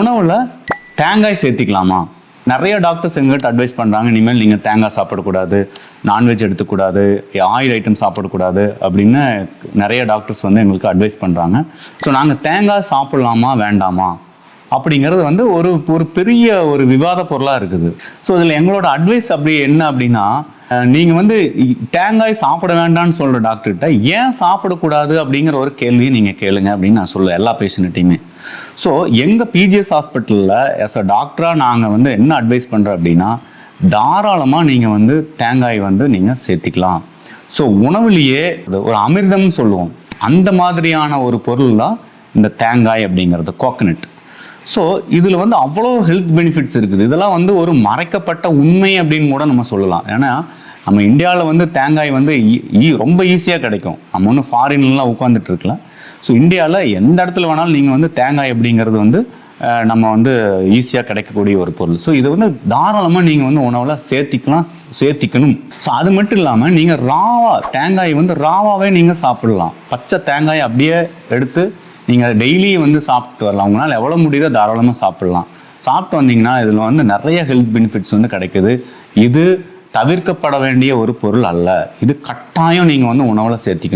உணவுல தேங்காய் சேர்த்திக்கலாமா? நிறைய டாக்டர்ஸ் எங்கிட்ட அட்வைஸ் பண்ணுறாங்க, இனிமேல் நீங்கள் தேங்காய் சாப்பிடக்கூடாது, நான்வெஜ் எடுத்துக்கூடாது, ஆயில் ஐட்டம் சாப்பிடக்கூடாது அப்படின்னு நிறைய டாக்டர்ஸ் வந்து எங்களுக்கு அட்வைஸ் பண்ணுறாங்க. ஸோ நாங்கள் தேங்காய் சாப்பிட்லாமா வேண்டாமா அப்படிங்கிறது வந்து ஒரு ஒரு பெரிய ஒரு விவாத பொருளாக இருக்குது. ஸோ இதில் எங்களோட அட்வைஸ் அப்படி என்ன அப்படின்னா, நீங்கள் வந்து தேங்காய் சாப்பிட வேண்டாம்னு சொல்கிற டாக்டர்கிட்ட ஏன் சாப்பிடக்கூடாது அப்படிங்கிற ஒரு கேள்வியை நீங்கள் கேளுங்க அப்படின்னு நான் சொல்லுவேன் எல்லா பேஷண்ட்டையுமே. ஸோ எங்கள் பிஜிஎஸ் ஹாஸ்பிட்டலில் எஸ் அ டாக்டராக நாங்கள் வந்து என்ன அட்வைஸ் பண்ணுறோம் அப்படின்னா, தாராளமாக நீங்கள் வந்து தேங்காய் வந்து நீங்கள் சேர்த்திக்கலாம். ஸோ உணவுலேயே ஒரு அமிர்தம்னு சொல்லுவோம், அந்த மாதிரியான ஒரு பொருள் தான் இந்த தேங்காய் அப்படிங்கிறது, கோகனட். ஸோ இதில் வந்து அவ்வளோ ஹெல்த் பெனிஃபிட்ஸ் இருக்குது. இதெல்லாம் வந்து ஒரு மறைக்கப்பட்ட உண்மை அப்படின்னு கூட நம்ம சொல்லலாம். ஏன்னா நம்ம இந்தியாவில் வந்து தேங்காய் வந்து ரொம்ப ஈஸியாக கிடைக்கும். நம்ம ஒன்றும் ஃபாரின்லாம் உட்காந்துட்டு இருக்கலாம். ஸோ இந்தியாவில் எந்த இடத்துல வேணாலும் நீங்கள் வந்து தேங்காய் அப்படிங்கிறது வந்து நம்ம வந்து ஈஸியாக கிடைக்கக்கூடிய ஒரு பொருள். ஸோ இதை வந்து தாராளமாக நீங்கள் வந்து உணவில் சேர்த்திக்கணும். ஸோ அது மட்டும் இல்லாமல் நீங்கள் தேங்காய் வந்து ராவாகவே நீங்கள் சாப்பிடலாம். பச்சை தேங்காய் அப்படியே எடுத்து நீங்கள் டெய்லி வந்து சாப்பிட்டு வரலாம். உங்களால் எவ்வளோ முடியுதோ தாராளமாக சாப்பிடலாம். சாப்பிட்டு வந்தீங்கன்னா இதில் வந்து நிறைய ஹெல்த் பெனிஃபிட்ஸ் வந்து கிடைக்குது. இது தவிர்க்கப்பட வேண்டிய ஒரு பொருள் அல்ல. இது கட்டாயம் நீங்கள் வந்து உணவில் சேர்த்திக்கணும்.